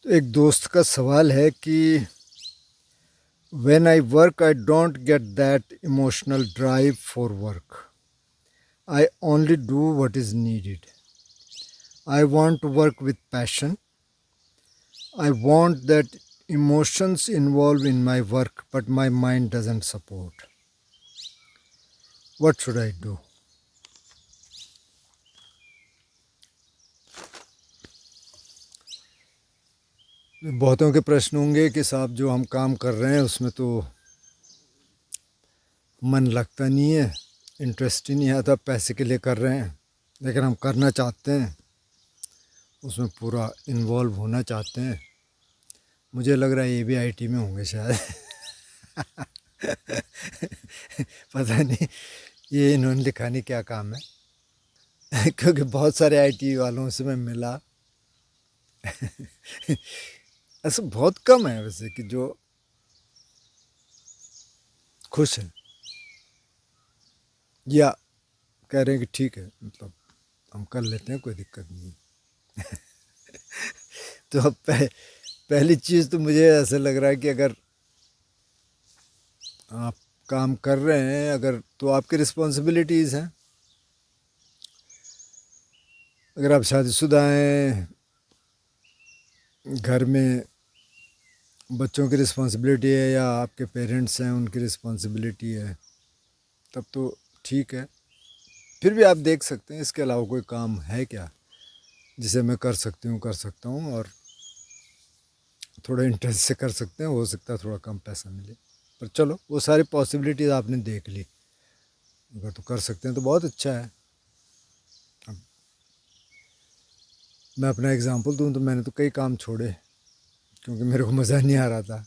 तो एक दोस्त का सवाल है कि when I work I don't get that emotional drive for work. I only do what is needed. I want to work with passion. I want that emotions involved in my work, but my mind doesn't support. What should I do? बहुतों के प्रश्न होंगे कि साहब जो हम काम कर रहे हैं उसमें तो मन लगता नहीं है, इंटरेस्ट ही नहीं आता, पैसे के लिए कर रहे हैं, लेकिन हम करना चाहते हैं, उसमें पूरा इन्वॉल्व होना चाहते हैं. मुझे लग रहा है ये भी आईटी में होंगे शायद. पता नहीं ये इन्होंने लिखा नहीं क्या काम है. क्योंकि बहुत सारे आईटी वालों से मैं मिला. ऐसा बहुत कम है वैसे कि जो खुश है या कह रहे हैं कि ठीक है, मतलब हम कर लेते हैं, कोई दिक्कत नहीं. तो अब पहली चीज़ तो मुझे ऐसा लग रहा है कि अगर आप काम कर रहे हैं, अगर तो आपकी रिस्पॉन्सिबिलिटीज़ हैं. अगर आप शादीशुदा हैं, घर में बच्चों की रिस्पॉन्सिबिलिटी है या आपके पेरेंट्स हैं उनकी रिस्पॉन्सिबिलिटी है, तब तो ठीक है. फिर भी आप देख सकते हैं इसके अलावा कोई काम है क्या जिसे मैं कर सकता हूँ और थोड़ा इंटरेस्ट से कर सकते हैं. हो सकता है थोड़ा कम पैसा मिले, पर चलो वो सारी पॉसिबिलिटीज़ आपने देख ली. अगर तो कर सकते हैं तो बहुत अच्छा है. अब मैं अपना एग्ज़ाम्पल दूँ तो मैंने तो कई काम छोड़े क्योंकि मेरे को मज़ा नहीं आ रहा था.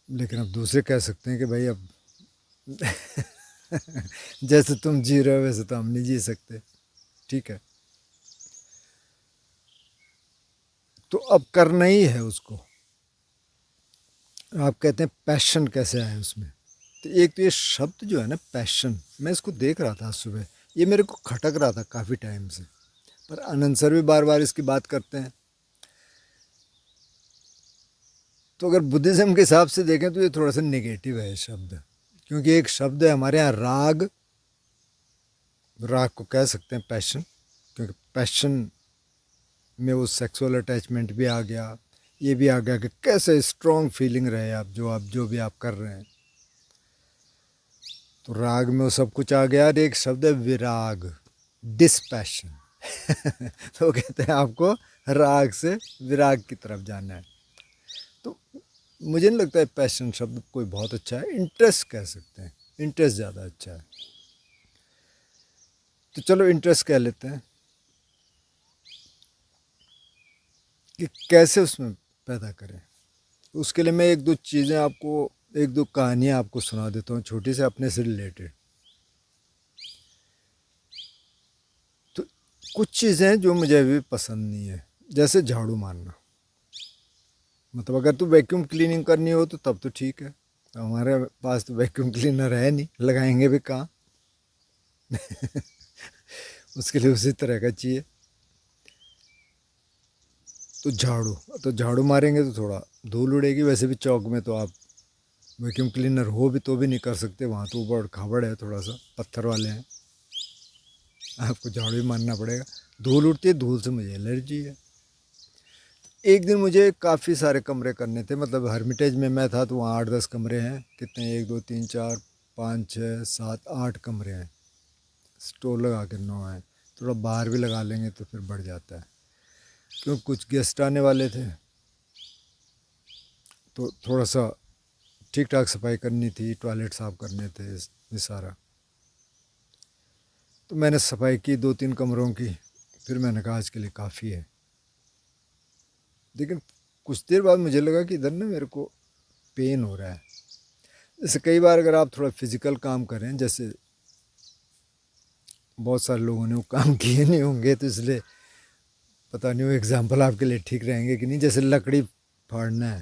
लेकिन अब दूसरे कह सकते हैं कि भाई अब जैसे तुम जी रहे हो वैसे तो हम नहीं जी सकते. ठीक है, तो अब करना ही है उसको. आप कहते हैं पैशन कैसे आए उसमें. तो एक तो ये शब्द जो है ना पैशन, मैं इसको देख रहा था आज सुबह, ये मेरे को खटक रहा था काफ़ी टाइम से, पर आनंद सर भी बार बार इसकी बात करते हैं. तो अगर बुद्धिज़्म के हिसाब से देखें तो ये थोड़ा सा नेगेटिव है शब्द, क्योंकि एक शब्द है हमारे यहाँ राग. राग को कह सकते हैं पैशन, क्योंकि पैशन में वो सेक्सुअल अटैचमेंट भी आ गया, ये भी आ गया कि कैसे स्ट्रॉन्ग फीलिंग रहे आप जो भी आप कर रहे हैं. तो राग में वो सब कुछ आ गया. और एक शब्द है विराग, डिस्पैशन. तो कहते हैं आपको राग से विराग की तरफ जाना है. तो मुझे नहीं लगता है पैशन शब्द कोई बहुत अच्छा है. इंटरेस्ट कह सकते हैं, इंटरेस्ट ज़्यादा अच्छा है. तो चलो इंटरेस्ट कह लेते हैं कि कैसे उसमें पैदा करें. उसके लिए मैं एक दो चीज़ें आपको, एक दो कहानियाँ आपको सुना देता हूँ छोटी से, अपने से रिलेटेड. तो कुछ चीज़ें जो मुझे अभी पसंद नहीं है, जैसे झाड़ू मारना. मतलब अगर तो वैक्यूम क्लीनिंग करनी हो तो तब तो ठीक है. हमारे पास तो वैक्यूम क्लीनर है नहीं, लगाएंगे भी कहाँ. उसके लिए उसी तरह का चाहिए. तो झाड़ू मारेंगे तो थोड़ा धूल उड़ेगी. वैसे भी चौक में तो आप वैक्यूम क्लीनर हो भी तो भी नहीं कर सकते, वहाँ तो ऊबड़ खाबड़ है, थोड़ा सा पत्थर वाले हैं, आपको झाड़ू ही मारना पड़ेगा. धूल उड़ती है, धूल से मुझे एलर्जी है. एक दिन मुझे काफ़ी सारे कमरे करने थे. मतलब हर्मिटेज में मैं था तो वहाँ 8-10 कमरे हैं. कितने, 1 2 3 4 5 6 7 8 कमरे हैं. स्टोर लगा के 9 हैं. थोड़ा बाहर भी लगा लेंगे तो फिर बढ़ जाता है, क्योंकि कुछ गेस्ट आने वाले थे तो थोड़ा सा ठीक ठाक सफाई करनी थी, टॉयलेट साफ़ करने थे, ये सारा. तो मैंने सफाई की 2-3 कमरों की. फिर मैंने कहा आज के लिए काफ़ी है. लेकिन कुछ देर बाद मुझे लगा कि इधर ना मेरे को पेन हो रहा है. जैसे कई बार अगर आप थोड़ा फिज़िकल काम करें, जैसे बहुत सारे लोगों ने वो काम किए नहीं होंगे तो इसलिए पता नहीं वो एग्ज़ाम्पल आपके लिए ठीक रहेंगे कि नहीं. जैसे लकड़ी फाड़ना है,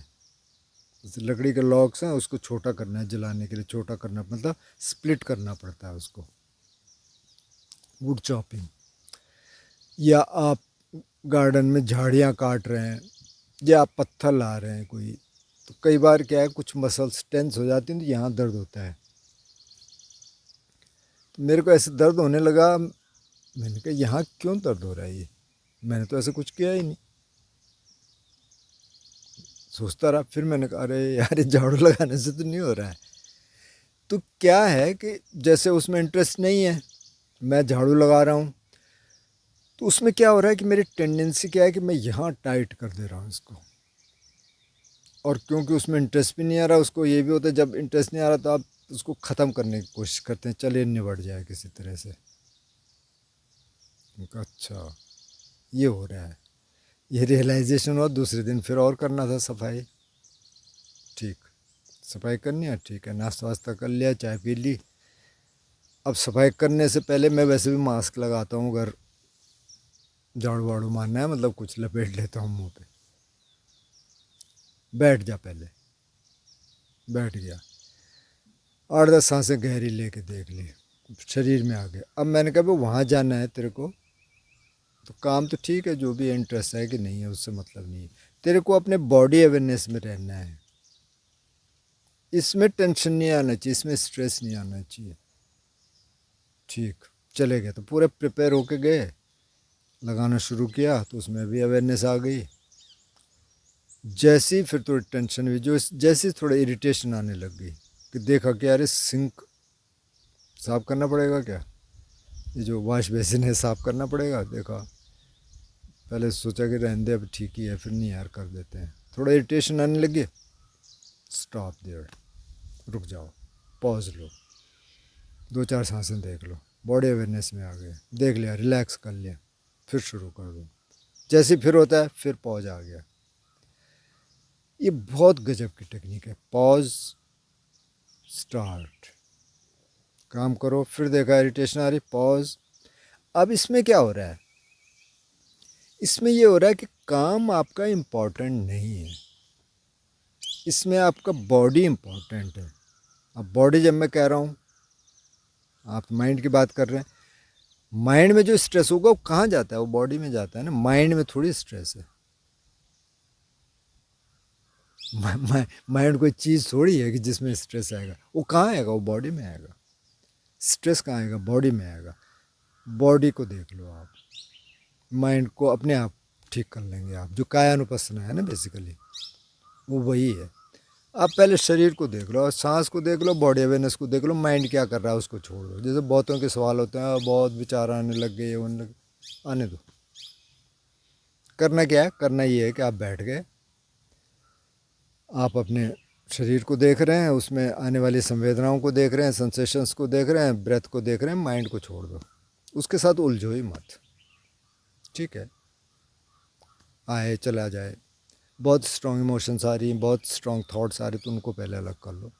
जैसे लकड़ी के लॉक्स हैं उसको छोटा करना है, जलाने के लिए छोटा करना, मतलब स्प्लिट करना पड़ता है उसको, वुड चॉपिंग. या आप गार्डन में झाड़ियाँ काट रहे हैं या आप पत्थर ला रहे हैं कोई, तो कई बार क्या है कुछ मसल्स टेंस हो जाती हैं तो यहाँ दर्द होता है। तो मेरे को ऐसे दर्द होने लगा, मैंने कहा यहाँ क्यों दर्द हो रहा है ये, मैंने तो ऐसा कुछ किया ही नहीं। सोचता रहा, फिर मैंने कहा अरे यार ये झाड़ू लगाने से तो नहीं हो रहा है। तो क्या है कि जैसे उसमें इंटरेस्ट नहीं है, मैं झाड़ू लगा रहा हूँ, तो उसमें क्या हो रहा है कि मेरी टेंडेंसी क्या है कि मैं यहाँ टाइट कर दे रहा हूँ इसको, और क्योंकि उसमें इंटरेस्ट भी नहीं आ रहा, उसको ये भी होता है जब इंटरेस्ट नहीं आ रहा तो आप उसको ख़त्म करने की कोशिश करते हैं, चलिए निबट जाए किसी तरह से। उनका अच्छा ये हो रहा है, ये रियलाइजेशन हुआ दूसरे दिन, फिर और करना था सफाई। ठीक, सफाई करनी है, ठीक है, नाश्ता वास्ता कर लिया, चाय पी ली। अब सफाई करने से पहले मैं वैसे भी मास्क लगाता हूँ, अगर झाड़ू वाड़ू मारना है, मतलब कुछ लपेट लेता हूँ मुंह पे। बैठ जा पहले, बैठ गया, 8-10 सांसें गहरी लेके देख ली, शरीर में आ गया। अब मैंने कहा भाई वहाँ जाना है तेरे को, तो काम तो ठीक है, जो भी इंटरेस्ट है कि नहीं है उससे मतलब नहीं है, तेरे को अपने बॉडी अवेयरनेस में रहना है। इसमें टेंशन नहीं आना चाहिए, इसमें स्ट्रेस नहीं आना चाहिए। ठीक, चले गए तो पूरे प्रिपेयर होके गए, लगाना शुरू किया तो उसमें भी अवेयरनेस आ गई। जैसी फिर थोड़ी टेंशन हुई, जो जैसी थोड़ा इरिटेशन आने लग गई कि देखा कि अरे सिंक साफ़ करना पड़ेगा क्या, ये जो वॉश बेसिन है साफ़ करना पड़ेगा। देखा, पहले सोचा कि रहने दे अब ठीक ही है, फिर नहीं यार कर देते हैं, थोड़ा इरिटेशन आने लगी। स्टॉप देयर, रुक जाओ, पॉज लो, 2-4 सांसें देख लो, बॉडी अवेयरनेस में आ गए, देख लिया, रिलैक्स कर लिया, फिर शुरू कर दो। जैसे फिर होता है फिर पॉज आ गया। ये बहुत गजब की टेक्निक है, पॉज स्टार्ट, काम करो, फिर देखा इरिटेशन आ रही, पॉज। अब इसमें क्या हो रहा है, इसमें ये हो रहा है कि काम आपका इम्पोर्टेंट नहीं है, इसमें आपका बॉडी इम्पोर्टेंट है। अब बॉडी जब मैं कह रहा हूँ, आप माइंड की बात कर रहे हैं, माइंड में जो स्ट्रेस होगा वो कहाँ जाता है, वो बॉडी में जाता है ना, माइंड में थोड़ी स्ट्रेस है। माइंड कोई चीज़ थोड़ी है कि जिसमें स्ट्रेस आएगा, वो कहाँ आएगा, वो बॉडी में आएगा। स्ट्रेस कहाँ आएगा, बॉडी में आएगा। बॉडी को देख लो आप, माइंड को अपने आप ठीक कर लेंगे आप, जो कायानुपස්සना है ना बेसिकली, वो वही है। आप पहले शरीर को देख लो, और सांस को देख लो, बॉडी अवेयरनेस को देख लो, माइंड क्या कर रहा है उसको छोड़ दो। जैसे बहुतों के सवाल होते हैं, बहुत विचार आने लग गए, आने दो। करना क्या है, करना ये है कि आप बैठ गए, आप अपने शरीर को देख रहे हैं, उसमें आने वाली संवेदनाओं को देख रहे हैं, सेंसेशंस को देख रहे हैं, ब्रेथ को देख रहे हैं, माइंड को छोड़ दो, उसके साथ उलझो ही मत। ठीक है, आए चला जाए, बहुत स्ट्रॉन्ग इमोशंस आ रही हैं, बहुत स्ट्रॉन्ग थॉट्स आ रही, तो उनको पहले अलग कर लो,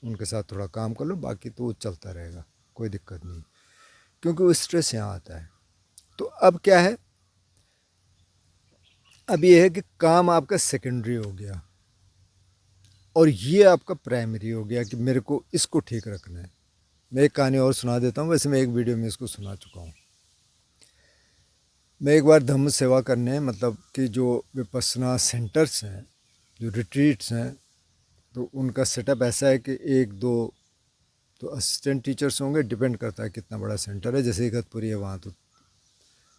उनके साथ थोड़ा काम कर लो, बाकी तो वो चलता रहेगा, कोई दिक्कत नहीं, क्योंकि वो स्ट्रेस यहाँ आता है। तो अब क्या है, अब ये है कि काम आपका सेकेंडरी हो गया और ये आपका प्राइमरी हो गया कि मेरे को इसको ठीक रखना है। मैं एक कहानी और सुना देता हूँ, वैसे मैं एक वीडियो में इसको सुना चुका हूँ। मैं एक बार धम्म सेवा करने, मतलब कि जो विपස්සना सेंटर्स हैं, जो रिट्रीट्स हैं, तो उनका सेटअप ऐसा है कि 1-2 तो असिस्टेंट टीचर्स होंगे, डिपेंड करता है कितना बड़ा सेंटर है। जैसे इगतपुरी है, वहाँ तो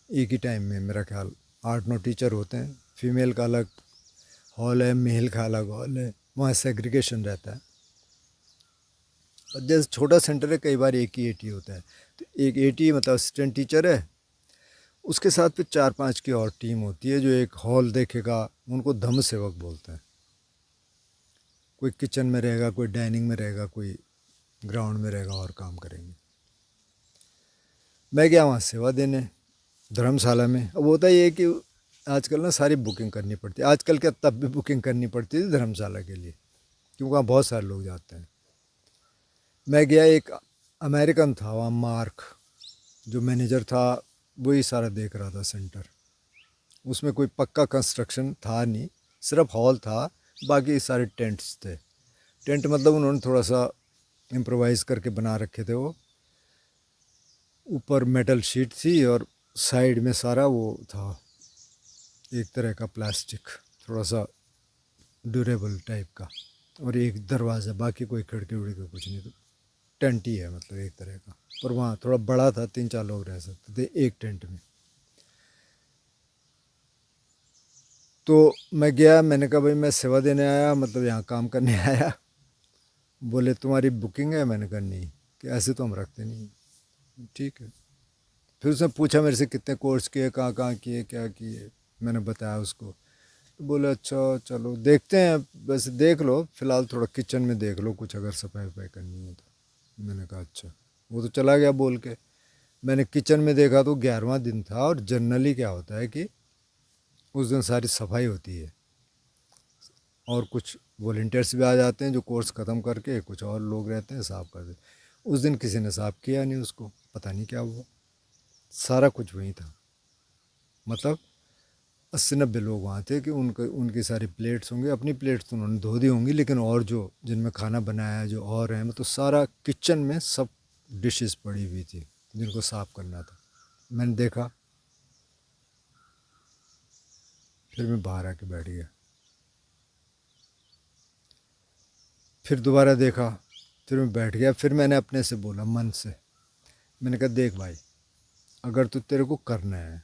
एक ही टाइम में मेरा ख्याल 8-9 टीचर होते हैं, फीमेल का अलग हॉल है, मेल का अलग हॉल है, वहाँ सेग्रीगेशन रहता है। और जैसे छोटा सेंटर है, कई बार एक ही एटी होता है, तो एक एटी मतलब असिस्टेंट टीचर है, उसके साथ फिर 4-5 की और टीम होती है जो एक हॉल देखेगा, उनको धम्म सेवक बोलते हैं। कोई किचन में रहेगा, कोई डाइनिंग में रहेगा, कोई ग्राउंड में रहेगा और काम करेंगे। मैं गया वहाँ सेवा देने धर्मशाला में। अब होता ये है कि आजकल ना सारी बुकिंग करनी पड़ती है, आजकल क्या तब भी बुकिंग करनी पड़ती थी धर्मशाला के लिए, क्योंकि वहाँ बहुत सारे लोग जाते हैं। मैं गया, एक अमेरिकन था वहाँ, मार्क जो मैनेजर था, वही सारा देख रहा था सेंटर। उसमें कोई पक्का कंस्ट्रक्शन था नहीं, सिर्फ हॉल था, बाकी सारे टेंट्स थे। टेंट मतलब उन्होंने थोड़ा सा इम्प्रोवाइज़ करके बना रखे थे। वो ऊपर मेटल शीट थी और साइड में सारा वो था, एक तरह का प्लास्टिक, थोड़ा सा ड्यूरेबल टाइप का, और एक दरवाज़ा, बाकी कोई खिड़की उड़की कुछ नहीं, तो टेंट ही है मतलब एक तरह का। पर वहाँ थोड़ा बड़ा था, 3-4 लोग रह सकते थे एक टेंट में। तो मैं गया, मैंने कहा भाई मैं सेवा देने आया, मतलब यहाँ काम करने आया। बोले तुम्हारी बुकिंग है? मैंने कहा नहीं, कि ऐसे तो हम रखते नहीं। ठीक है। फिर उसने पूछा मेरे से कितने कोर्स किए, कहाँ कहाँ किए, क्या किए। मैंने बताया उसको। तो बोले अच्छा चलो देखते हैं, वैसे देख लो फ़िलहाल, थोड़ा किचन में देख लो कुछ, अगर सफाई वफाई करनी है तो। मैंने कहा अच्छा। वो तो चला गया बोल के। मैंने किचन में देखा तो 11वां दिन था, और जनरली क्या होता है कि उस दिन सारी सफाई होती है, और कुछ वॉल्टियर्स भी आ जाते हैं जो कोर्स ख़त्म करके, कुछ और लोग रहते हैं साफ़ कर देते। उस दिन किसी ने साफ़ किया नहीं उसको, पता नहीं क्या हुआ। सारा कुछ वहीं था, मतलब 80-90 लोग वहाँ थे कि उनकी सारी प्लेट्स होंगी, अपनी प्लेट्स तो उन्होंने धो दी होंगी, लेकिन और जो जिनमें खाना बनाया है जो और हैं, मतलब सारा किचन में सब डिशेस पड़ी हुई थी जिनको साफ़ करना था। मैंने देखा, फिर मैं बाहर आके बैठ गया। फिर दोबारा देखा, फिर मैं बैठ गया। फिर मैंने अपने से बोला मन से, मैंने कहा देख भाई, अगर तो तेरे को करना है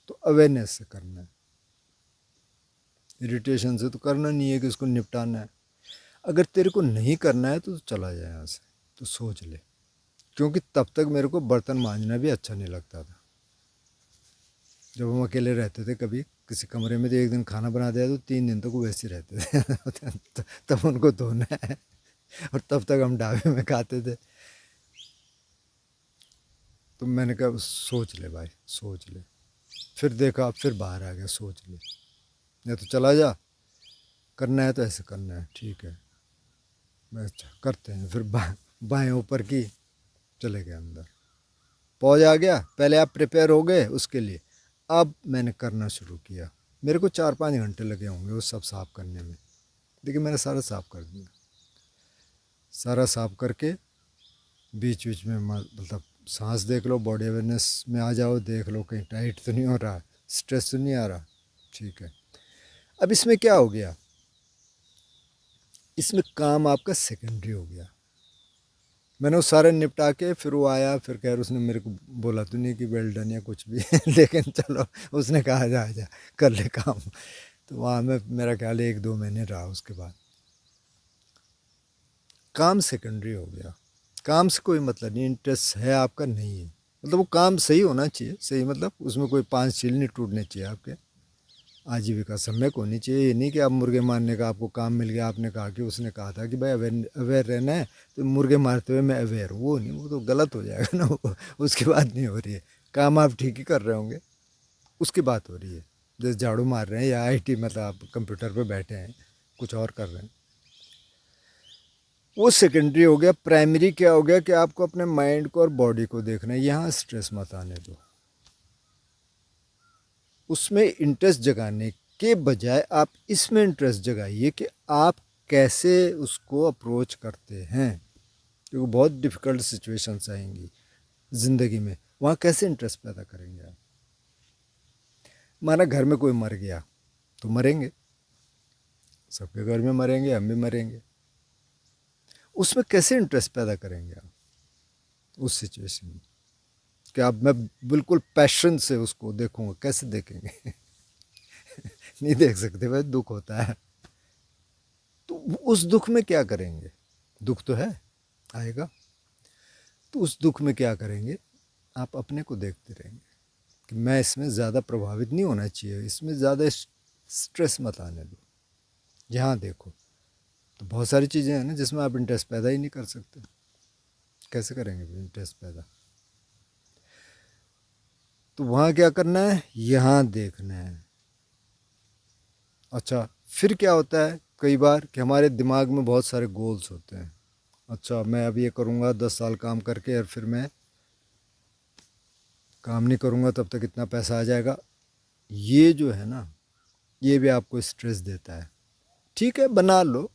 तो अवेयरनेस से करना है, इरिटेशन से तो करना नहीं है कि उसको निपटाना है। अगर तेरे को नहीं करना है तो चला जाए यहाँ से, तो सोच ले। क्योंकि तब तक मेरे को बर्तन मांजना भी अच्छा नहीं लगता था। जब हम अकेले रहते थे, कभी किसी कमरे में, तो एक दिन खाना बना दिया तो 3 दिन तक वो वैसे ही रहते थे। तब उनको धोना है, और तब तक हम ढाबे में खाते थे। तो मैंने कहा सोच ले भाई, सोच ले। फिर देखा, फिर बाहर आ गया, सोच ले, या तो चला जा, करना है तो ऐसे करना है, ठीक है मैं अच्छा करते हैं। फिर बाएं ऊपर की, चले गए अंदर। पहुँच आ गया, पहले आप प्रिपेयर हो गए उसके लिए। अब मैंने करना शुरू किया। मेरे को 4-5 घंटे लगे होंगे वो सब साफ़ करने में, लेकिन मैंने सारा साफ़ कर दिया। सारा साफ़ करके बीच बीच में मतलब सांस देख लो, बॉडी अवेयरनेस में आ जाओ, देख लो कहीं टाइट तो नहीं हो रहा, स्ट्रेस तो नहीं आ रहा। ठीक है। अब इसमें क्या हो गया, इसमें काम आपका सेकेंडरी हो गया। मैंने वो सारे निपटा के, फिर वो आया, फिर खैर उसने मेरे को बोला तो नहीं कि वेल डन या कुछ भी लेकिन चलो, उसने कहा जा जा कर ले काम। तो वहाँ में मेरा ख्याल है 1-2 महीने रहा। उसके बाद काम सेकेंडरी हो गया। काम से कोई मतलब नहीं, इंटरेस्ट है आपका नहीं है, मतलब वो काम सही होना चाहिए, सही मतलब उसमें कोई 5 चील नहीं टूटने चाहिए आपके। आजीविका सम्यक होनी चाहिए। ये नहीं कि आप मुर्गे मारने का आपको काम मिल गया, आपने कहा कि उसने कहा था कि भाई अवेयर अवेयर रहना है, तो मुर्गे मारते हुए मैं अवेयर हूँ, वो नहीं, वो तो गलत हो जाएगा ना वो। उसकी बात नहीं हो रही है। काम आप ठीक ही कर रहे होंगे, उसकी बात हो रही है। जैसे झाड़ू मार रहे हैं या आईटी, मतलब आप कंप्यूटर पे बैठे हैं कुछ और कर रहे हैं, वो सेकेंडरी हो गया। प्राइमरी क्या हो गया कि आपको अपने माइंड को और बॉडी को देखना है। यहाँ स्ट्रेस मत आने दो, उसमें इंटरेस्ट जगाने के बजाय आप इसमें इंटरेस्ट जगाइए कि आप कैसे उसको अप्रोच करते हैं। क्योंकि बहुत डिफ़िकल्ट सिचुएशंस आएंगी ज़िंदगी में, वहाँ कैसे इंटरेस्ट पैदा करेंगे आप। माना घर में कोई मर गया, तो मरेंगे, सबके घर में मरेंगे, हम भी मरेंगे। उसमें कैसे इंटरेस्ट पैदा करेंगे आप उस सिचुएशन में, कि आप, मैं बिल्कुल पैशन से उसको देखूंगा, कैसे देखेंगे नहीं देख सकते भाई, दुख होता है। तो उस दुख में क्या करेंगे, दुख तो है, आएगा। तो उस दुख में क्या करेंगे, आप अपने को देखते रहेंगे कि मैं इसमें ज़्यादा प्रभावित नहीं होना चाहिए, इसमें ज़्यादा स्ट्रेस मत आने दो। जहाँ देखो तो बहुत सारी चीज़ें हैं ना जिसमें आप इंटरेस्ट पैदा ही नहीं कर सकते। कैसे करेंगे इंटरेस्ट पैदा। तो वहाँ क्या करना है, यहाँ देखना है। अच्छा, फिर क्या होता है कई बार कि हमारे दिमाग में बहुत सारे गोल्स होते हैं। अच्छा मैं अब ये करूँगा 10 साल काम करके, और फिर मैं काम नहीं करूँगा तब तक इतना पैसा आ जाएगा। ये जो है ना, ये भी आपको स्ट्रेस देता है। ठीक है बना लो,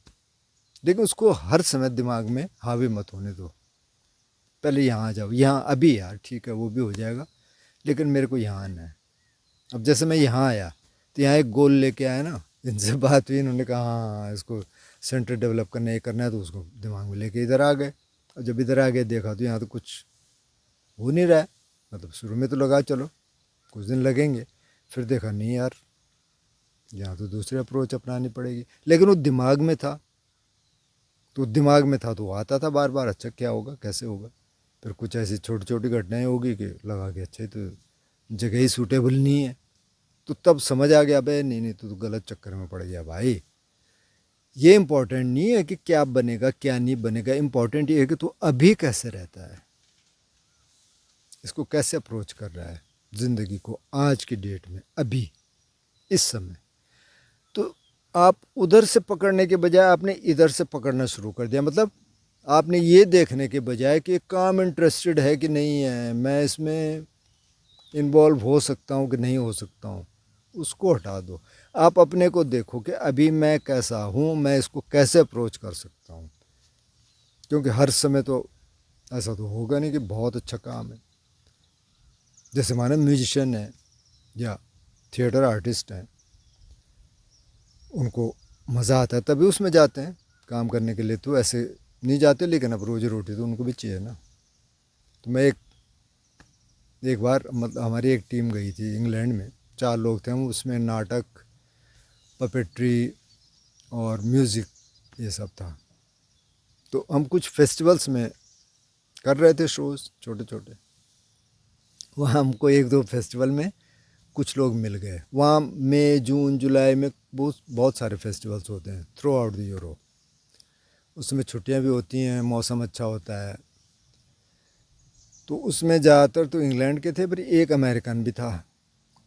लेकिन उसको हर समय दिमाग में हावी मत होने दो। पहले यहाँ आ जाओ, यहाँ अभी यार ठीक है वो भी हो जाएगा, लेकिन मेरे को यहाँ आना है। अब जैसे मैं यहाँ आया, तो यहाँ एक गोल लेके आए ना, इनसे बात हुई, इन्होंने कहा हाँ इसको सेंटर डेवलप करना, ये करना है, तो उसको दिमाग में लेके इधर आ गए। और जब इधर आ गए देखा तो यहाँ तो कुछ हो नहीं रहा है। मतलब शुरू में तो लगा चलो कुछ दिन लगेंगे, फिर देखा नहीं यार यहाँ तो दूसरी अप्रोच अपनानी पड़ेगी। लेकिन वो दिमाग में था, तो दिमाग में था तो आता था बार बार, अच्छा क्या होगा कैसे होगा। फिर कुछ ऐसी छोटी छोटी घटनाएं होगी कि लगा कि अच्छा तो जगह ही सूटेबल नहीं है। तो तब समझ आ गया भाई नहीं नहीं तो गलत चक्कर में पड़ गया भाई। ये इम्पोर्टेंट नहीं है कि क्या बनेगा क्या नहीं बनेगा, इम्पोर्टेंट ये है कि तू अभी कैसे रहता है, इसको कैसे अप्रोच कर रहा है ज़िंदगी को आज की डेट में, अभी इस समय। तो आप उधर से पकड़ने के बजाय आपने इधर से पकड़ना शुरू कर दिया। मतलब आपने ये देखने के बजाय कि काम इंटरेस्टेड है कि नहीं है, मैं इसमें इन्वॉल्व हो सकता हूँ कि नहीं हो सकता हूँ, उसको हटा दो। आप अपने को देखो कि अभी मैं कैसा हूँ, मैं इसको कैसे अप्रोच कर सकता हूँ। क्योंकि हर समय तो ऐसा तो होगा नहीं कि बहुत अच्छा काम है। जैसे माने म्यूजिशियन है या थिएटर आर्टिस्ट हैं, उनको मज़ा आता है तभी उसमें जाते हैं काम करने के लिए, तो ऐसे नहीं जाते। लेकिन अब रोजी रोटी तो उनको भी चाहिए ना। तो मैं एक बार मतलब हमारी एक टीम गई थी इंग्लैंड में, 4 लोग थे हम, उसमें नाटक, पपेट्री और म्यूज़िक ये सब था। तो हम कुछ फेस्टिवल्स में कर रहे थे शोज़ छोटे छोटे। वहाँ हमको 1-2 फेस्टिवल में कुछ लोग मिल गए। वहाँ मई जून जुलाई में बहुत बहुत सारे फेस्टिवल्स होते हैं थ्रू आउट द यूरोप। उसमें छुट्टियाँ भी होती हैं, मौसम अच्छा होता है। तो उसमें ज़्यादातर तो इंग्लैंड के थे, पर एक अमेरिकन भी था।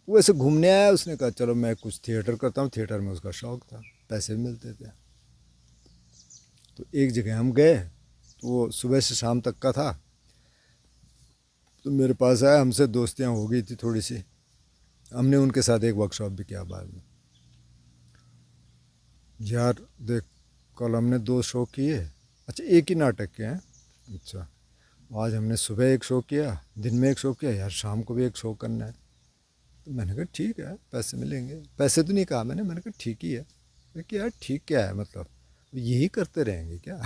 वो ऐसे घूमने आया, उसने कहा चलो मैं कुछ थिएटर करता हूँ। थिएटर में उसका शौक़ था, पैसे भी मिलते थे। तो एक जगह हम गए, तो वो सुबह से शाम तक का था। तो मेरे पास आया, हमसे दोस्तियाँ हो गई थी थोड़ी सी, हमने उनके साथ एक वर्कशॉप भी किया बाद में। यार देख कल हमने 2 शो किए, अच्छा एक ही नाटक के हैं। अच्छा आज हमने सुबह एक शो किया, दिन में एक शो किया, यार शाम को भी एक शो करना है। तो मैंने कहा ठीक है पैसे मिलेंगे, पैसे तो नहीं कहा मैंने कहा ठीक ही है। कि यार ठीक क्या है, मतलब यही करते रहेंगे क्या।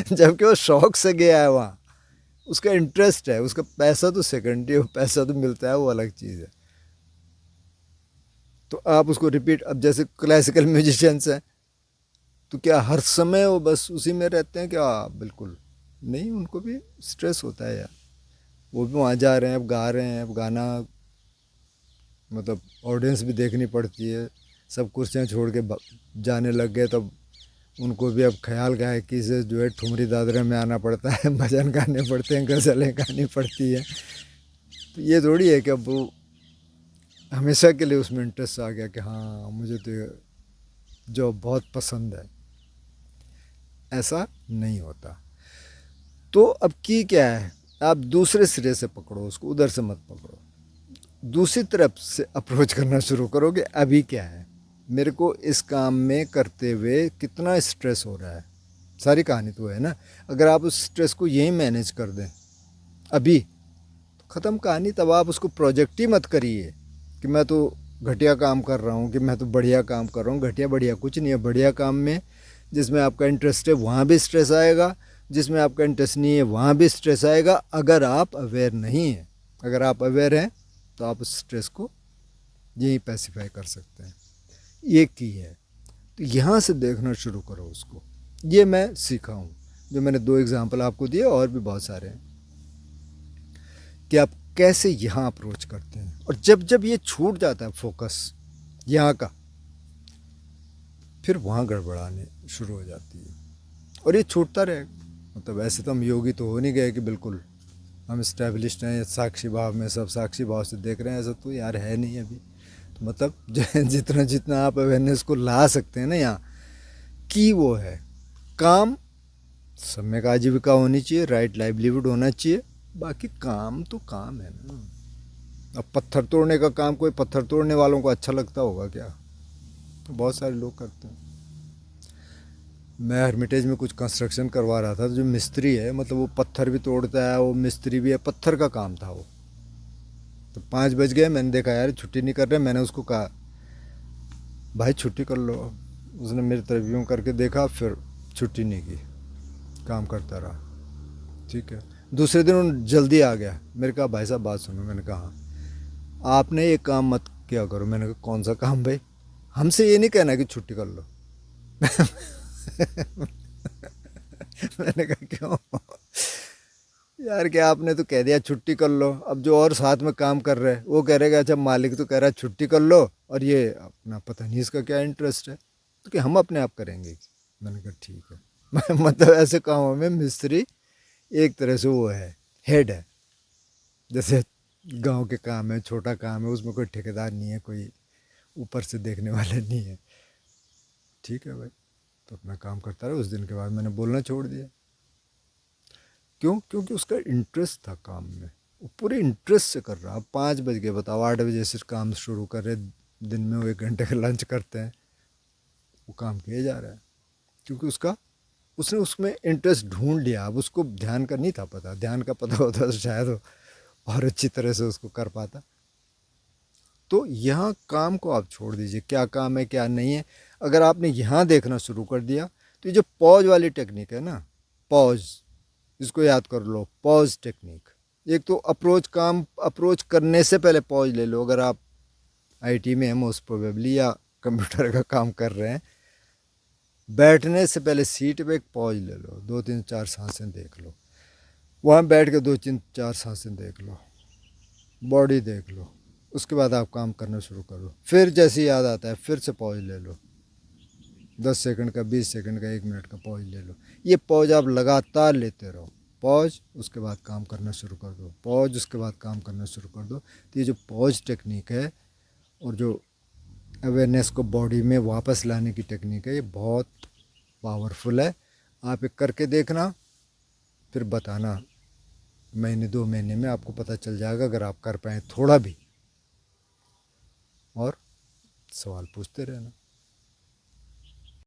जबकि वो शौक से गया है वहाँ, उसका इंटरेस्ट है, उसका पैसा तो सेकेंडरी है, पैसा तो मिलता है वो अलग चीज़ है। तो आप उसको रिपीट, अब जैसे क्लासिकल म्यूजिशियंस हैं तो क्या हर समय वो बस उसी में रहते हैं क्या, बिल्कुल नहीं, उनको भी स्ट्रेस होता है यार। वो भी वहाँ जा रहे हैं, अब गा रहे हैं, अब गाना मतलब ऑडियंस भी देखनी पड़ती है। सब कुर्सियाँ छोड़ के जाने लग गए, तब उनको भी अब ख्याल गायकी से जो है ठुमरी दादरे में आना पड़ता है, भजन गाने पड़ते हैं, गज़लें गानी पड़ती है। तो ये थोड़ी है कि अब वो हमेशा के लिए उसमें इंटरेस्ट आ गया कि हाँ मुझे तो जॉब बहुत पसंद है, ऐसा नहीं होता। तो अब की क्या है, आप दूसरे सिरे से पकड़ो उसको, उधर से मत पकड़ो, दूसरी तरफ से अप्रोच करना शुरू करो कि अभी क्या है, मेरे को इस काम में करते हुए कितना स्ट्रेस हो रहा है। सारी कहानी तो है ना। अगर आप उस स्ट्रेस को यही मैनेज कर दें अभी, तो ख़त्म कहानी। तब आप उसको प्रोजेक्ट ही मत करिए कि मैं तो घटिया काम कर रहा हूँ कि मैं तो बढ़िया काम कर रहा हूँ। घटिया बढ़िया कुछ नहीं है। बढ़िया काम में जिसमें आपका इंटरेस्ट है वहाँ भी स्ट्रेस आएगा, जिसमें आपका इंटरेस्ट नहीं है वहाँ भी स्ट्रेस आएगा, अगर आप अवेयर नहीं हैं। अगर आप अवेयर हैं तो आप उस स्ट्रेस को यहीं पैसिफाई कर सकते हैं। ये की है, तो यहाँ से देखना शुरू करो उसको। ये मैं सीखा हूँ, जो मैंने 2 एग्जांपल आपको दिए, और भी बहुत सारे हैं कि आप कैसे यहाँ अप्रोच करते हैं। और जब जब ये छूट जाता है फोकस यहाँ का, फिर वहाँ गड़बड़ाने शुरू हो जाती है, और ये छूटता रहेगा। मतलब ऐसे तो हम योगी तो हो नहीं गए कि बिल्कुल हम इस्टेब्लिश्ड हैं, साक्षी भाव में सब साक्षी भाव से देख रहे हैं, ऐसा तो यार है नहीं अभी। तो मतलब जितना जितना आप अवेयरनेस को ला सकते हैं ना यहाँ की, वो है काम, सम्यक आजीविका होनी चाहिए, राइट लाइवलीहुड होना चाहिए। बाकी काम तो काम है ना। अब पत्थर तोड़ने का काम, कोई पत्थर तोड़ने वालों को अच्छा लगता होगा क्या? तो बहुत सारे लोग करते हैं। मैं हर्मिटेज में कुछ कंस्ट्रक्शन करवा रहा था, जो मिस्त्री है मतलब वो पत्थर भी तोड़ता है, वो मिस्त्री भी है, पत्थर का काम था वो। तो तो 5 बज गए, मैंने देखा यार छुट्टी नहीं कर रहे, मैंने उसको कहा भाई छुट्टी कर लो। उसने मेरी तरफ यूँ करके देखा, फिर छुट्टी नहीं की, काम करता रहा। ठीक है। दूसरे दिन उन जल्दी आ गया, मेरे कहा भाई साहब बात सुनो। मैंने कहा हाँ। आपने ये काम मत किया करो। मैंने कहा कौन सा काम भाई? हमसे ये नहीं कहना कि छुट्टी कर लो। मैंने कहा क्यों? यार क्या आपने तो कह दिया छुट्टी कर लो, अब जो और साथ में काम कर रहे हैं वो कह रहे हैं अच्छा मालिक तो कह रहा है छुट्टी कर लो, और ये अपना पता नहीं इसका क्या इंटरेस्ट है, तो कि हम अपने आप करेंगे। मैंने कहा ठीक है। मतलब ऐसे कामों में मिस्त्री एक तरह से वो है, हेड है। जैसे गांव के काम है, छोटा काम है, उसमें कोई ठेकेदार नहीं है, कोई ऊपर से देखने वाले नहीं है। ठीक है भाई, तो अपना काम करता रहा। उस दिन के बाद मैंने बोलना छोड़ दिया। क्यों? क्योंकि उसका इंटरेस्ट था काम में, वो पूरे इंटरेस्ट से कर रहा। अब 5 बज गए, बताओ 8 बजे से काम शुरू कर रहे, दिन में वो 1 घंटे का लंच करते हैं, वो काम किया जा रहा है। क्योंकि उसने उसमें इंटरेस्ट ढूंढ लिया। अब उसको ध्यान का नहीं था पता, ध्यान का पता होता तो शायद वो और अच्छी तरह से उसको कर पाता। तो यहाँ काम को आप छोड़ दीजिए, क्या काम है क्या नहीं है। अगर आपने यहाँ देखना शुरू कर दिया तो ये जो पॉज वाली टेक्निक है ना, पॉज, इसको याद कर लो, पॉज टेक्निक। एक तो अप्रोच करने से पहले पॉज ले लो। अगर आप आईटी में हैं मोस्ट प्रोबेबली, या कंप्यूटर का काम कर रहे हैं, बैठने से पहले सीट पे एक पॉज ले लो, 2 3 4 सांसें देख लो। वहाँ बैठ के 2 3 4 सांसें देख लो, बॉडी देख लो। उसके बाद आप काम करना शुरू करो। फिर जैसे याद आता है फिर से पॉज ले लो, 10 सेकंड का, 20 सेकंड का, 1 मिनट का पॉज ले लो। ये पॉज आप लगातार लेते रहो। पॉज, उसके बाद काम करना शुरू कर दो, पॉज, उसके बाद काम करना शुरू कर दो। तो ये जो पॉज टेक्निक है और जो अवेयरनेस को बॉडी में वापस लाने की टेक्निक है, ये बहुत पावरफुल है। आप एक करके देखना, फिर बताना। महीने 2 महीने में आपको पता चल जाएगा, अगर आप कर पाएँ थोड़ा भी। और सवाल पूछते रहना।